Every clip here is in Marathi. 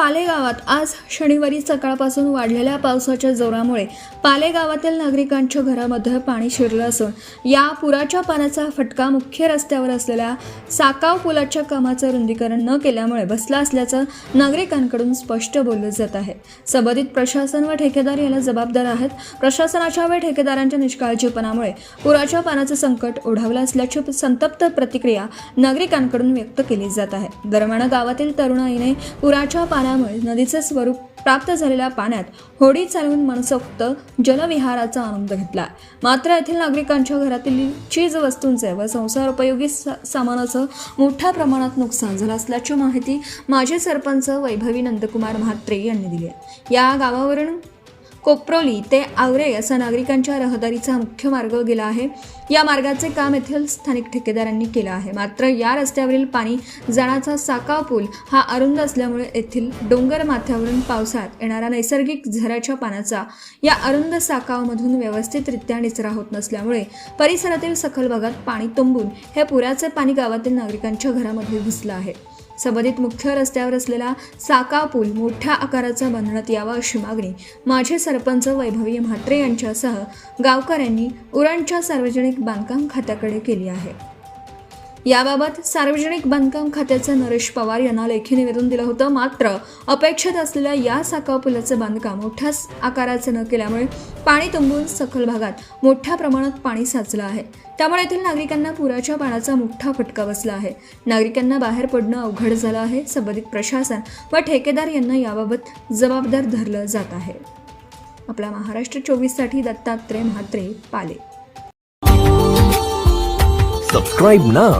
पाले गावात आज शनिवारी सकाळपासून वाढलेल्या पावसाच्या जोरामुळे पाले गावातील नागरिकांच्या घरामध्ये पाणी शिरलं असून या पुराच्या पाण्याचा फटका मुख्य रस्त्यावर असलेल्या साकाव पुलाच्या कामाचं रुंदीकरण न केल्यामुळे बसला असल्याचं नागरिकांकडून स्पष्ट बोललं जात आहे। संबंधित प्रशासन व ठेकेदार याला जबाबदार आहेत। प्रशासनाच्या व ठेकेदारांच्या निष्काळजीपणामुळे पुराच्या पाण्याचं संकट ओढावलं असल्याची संतप्त प्रतिक्रिया नागरिकांकडून व्यक्त केली जात आहे। दरम्यान गावातील तरुणाईने पुराच्या पाण्यामुळे नदीचे स्वरूप प्राप्त झालेल्या पाण्यात होडी चालवून मनसोक्त जलविहाराचा आनंद घेतला। मात्र येथील नागरिकांच्या घरातील चीज वस्तूंचे व संसारोपयोगी सामानाचं मोठ्या प्रमाणात नुकसान झालं असल्याची माहिती माजी सरपंच वैभवी नंदकुमार म्हात्रे यांनी दिली आहे। या गावावरून कोपरोली ते आवरे असा नागरिकांच्या रहदारीचा मुख्य मार्ग गेला आहे। या मार्गाचे काम येथील स्थानिक ठेकेदारांनी केलं आहे। मात्र या रस्त्यावरील पाणी जाण्याचा साकाव पूल हा अरुंद असल्यामुळे येथील डोंगर माथ्यावरून पावसाळ्यात येणारा नैसर्गिक झऱ्याच्या पाण्याचा या अरुंद साकावमधून व्यवस्थितरित्या निचरा होत नसल्यामुळे परिसरातील सखल भागात पाणी तुंबून हे पुराचे पाणी गावातील नागरिकांच्या घरामध्ये घुसलं आहे। संबंधित मुख्य रस्त्यावर असलेला साकाव पूल मोठ्या आकाराचा बांधण्यात यावा अशी मागणी माजी सरपंच वैभवी म्हात्रे यांच्यासह गावकऱ्यांनी उरणच्या सार्वजनिक बांधकाम खात्याकडे केली आहे। याबाबत सार्वजनिक बांधकाम खात्याचे नरेश पवार यांना लेखी निवेदन दिलं होतं। मात्र अपेक्षित असलेल्या या साकाव पुलाचे बांधकाम मोठ्या आकाराचे न केल्यामुळे पाणी तुंबून सखल भागात मोठ्या प्रमाणात पाणी साचलं आहे। त्यामुळे येथील नागरिकांना पुराच्या पाण्याचा मोठा फटका बसला आहे। नागरिकांना बाहेर पडणं अवघड झालं आहे। संबंधित प्रशासन व ठेकेदार यांना याबाबत जबाबदार धरलं जात आहे। आपला महाराष्ट्र 24 साठी दत्तात्रय म्हात्रे, पाले। Subscribe now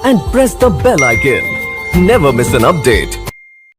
and press the bell icon. Never miss an update.